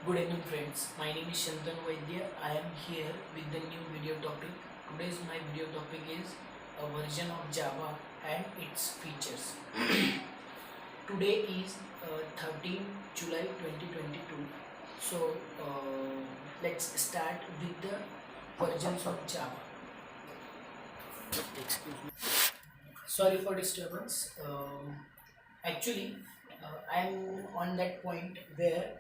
Good evening friends, my name is Shantan Vaidya. I am here with the new video topic. Today's my video topic is a version of Java and its features. Today is 13 July 2022. So let's start with the versions of Java. Excuse me. Sorry for disturbance. Actually, I'm on that point where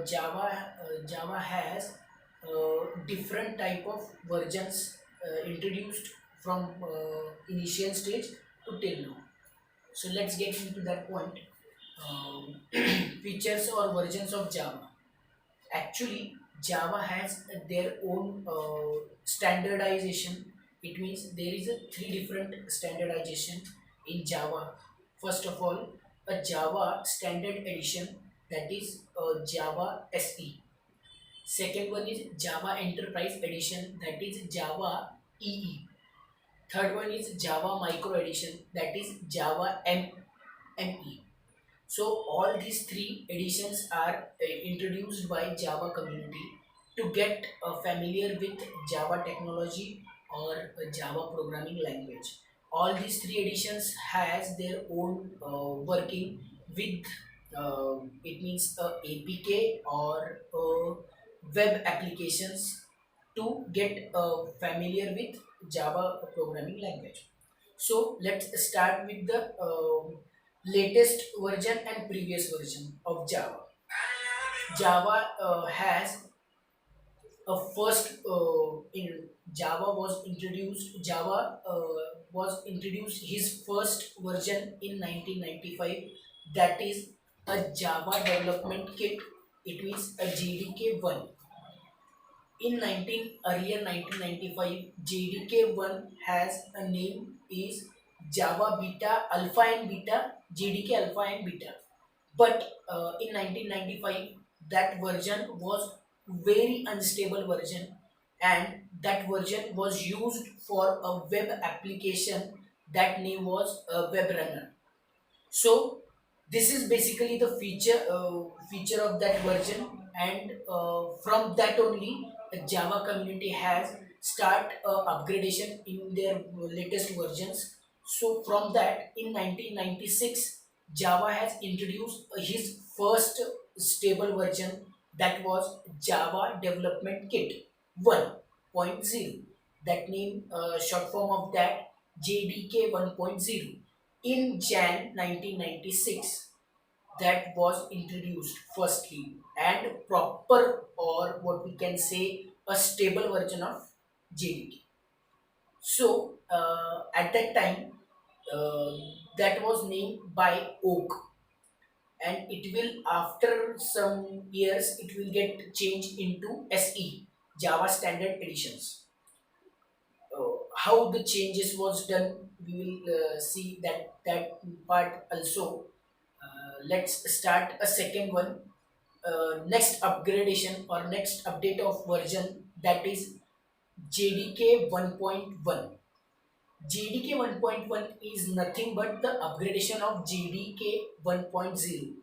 Java has different type of versions introduced from initial stage to till now. So let's get into that point. Um, Features or versions of Java. Actually, Java has their own standardization. It means there is a three different standardization in Java. First of all, a Java standard edition, that is Java SE. Second one is Java Enterprise Edition, that is Java EE. Third one is Java Micro Edition, that is Java ME. So all these three editions are introduced by Java community to get familiar with Java technology or Java programming language. All these three editions has their own working with it means APK or web applications to get familiar with Java programming language. So let's start with the latest version and previous version of Java. Java has a first in Java was introduced. Java was introduced his first version in 1995. That is a Java Development Kit. It means a JDK 1. In 1995, JDK1 has a name is Java Beta Alpha and Beta, JDK Alpha and Beta. But in 1995, that version was very unstable version, and that version was used for a web application. That name was Web Runner. So this is basically the feature of that version, and from that only the Java community has start upgradation in their latest versions. So from that, in 1996, Java has introduced his first stable version, that was Java Development Kit 1.0. That name, short form of that, JDK 1.0. In Jan 1996, that was introduced firstly, and proper, or what we can say, a stable version of JDK. So at that time, uh, that was named by Oak, and it will, after some years, it will get changed into SE, Java Standard Editions. How the changes was done, we will see that part also. Let's start a second one. Next upgradation or next update of version, that is JDK 1.1. JDK 1.1 is nothing but the upgradation of JDK 1.0.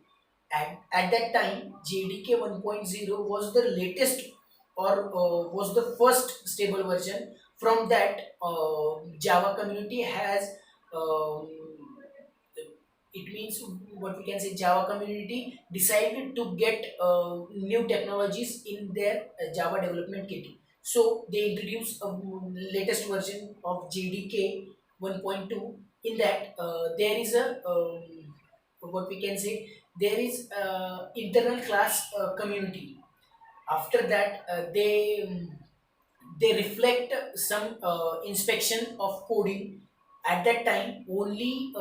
At that time, JDK 1.0 was the latest, or was the first stable version. From that, Java community has, um, it means, what we can say, Java community decided to get new technologies in their Java development kit. So they introduced a latest version of JDK 1.2. In that, there is a, what we can say, there is internal class community. After that, they reflect some inspection of coding. At that time, only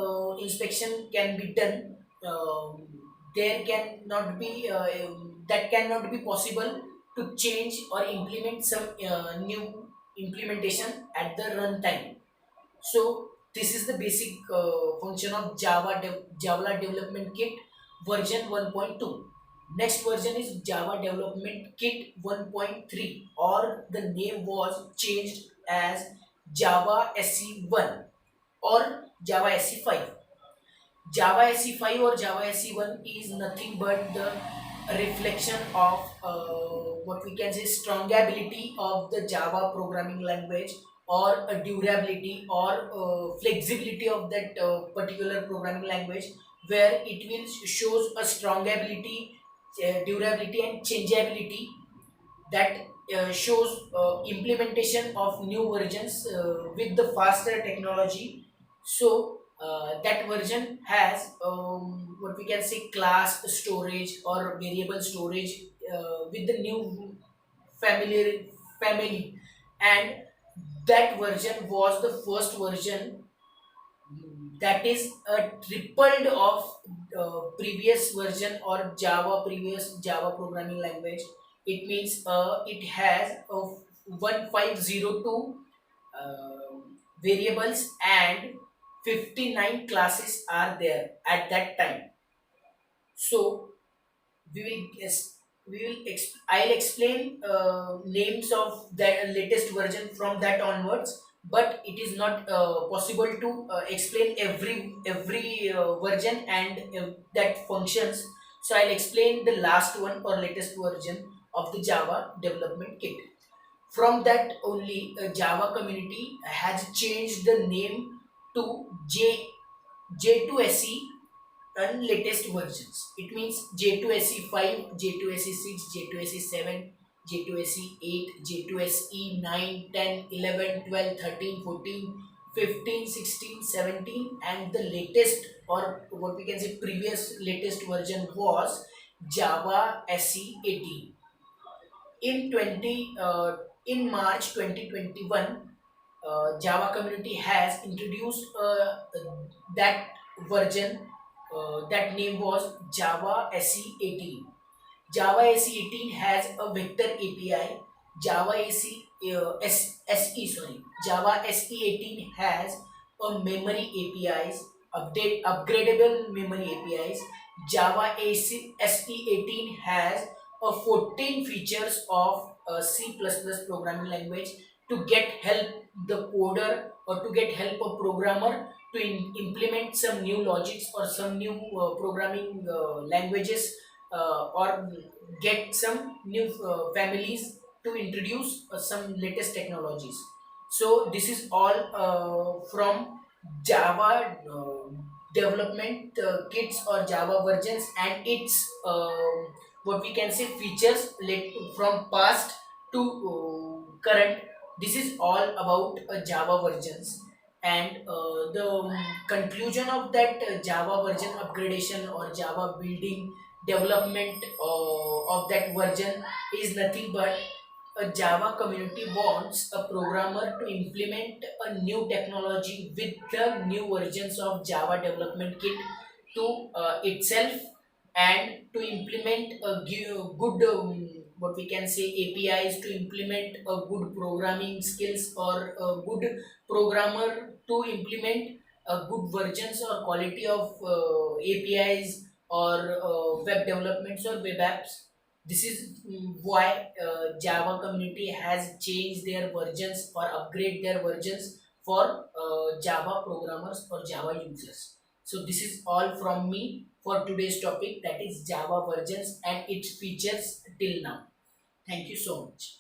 inspection can be done. There cannot be that cannot be possible to change or implement some new implementation at the runtime. So this is the basic function of Java Development Kit version 1.2. Next version is Java Development Kit 1.3, or the name was changed as Java SE1 or Java SE5. Java SE5 or Java SE1 is nothing but the a reflection of what we can say strong ability of the Java programming language, or a durability or flexibility of that particular programming language, where it will shows a strong ability, durability and changeability, that shows implementation of new versions with the faster technology. So that version has what we can say class storage or variable storage with the new familiar family, and that version was the first version that is a tripled of previous version or Java, previous Java programming language. It means it has a 1502 variables and 59 classes are there at that time. So we will yes, I'll explain names of the latest version from that onwards, but it is not possible to explain every version and that functions. So I'll explain the last one or latest version of the Java development kit. From that only, Java community has changed the name to J2SE and latest versions. It means J2SE 5, J2SE 6, J2SE 7, J2SE 8, J2SE 9, 10, 11, 12, 13, 14, 15, 16, 17, and the latest or what we can say previous latest version was Java SE 18. In March 2021, Java community has introduced that version. That name was Java SE 18. Java SE 18 has a vector API. Java SE SE sorry. Java SE 18 has a memory APIs, upgradable memory APIs. Java SE 18 has a 14 features of C++ programming language to get help the coder or to get help a programmer to implement some new logics or some new programming languages, or get some new families to introduce some latest technologies. So this is all from Java development kits or Java versions and its what we can say features from past to current. This is all about Java versions, and the conclusion of that Java version upgradation or Java building development of that version is nothing but a Java community wants a programmer to implement a new technology with the new versions of Java development kit to itself, and to implement a good what we can say APIs, to implement a good programming skills or a good programmer to implement good versions or quality of APIs or web developments or web apps. This is why Java community has changed their versions or upgrade their versions for Java programmers or Java users. So this is all from me for today's topic, that is Java versions and its features till now. Thank you so much.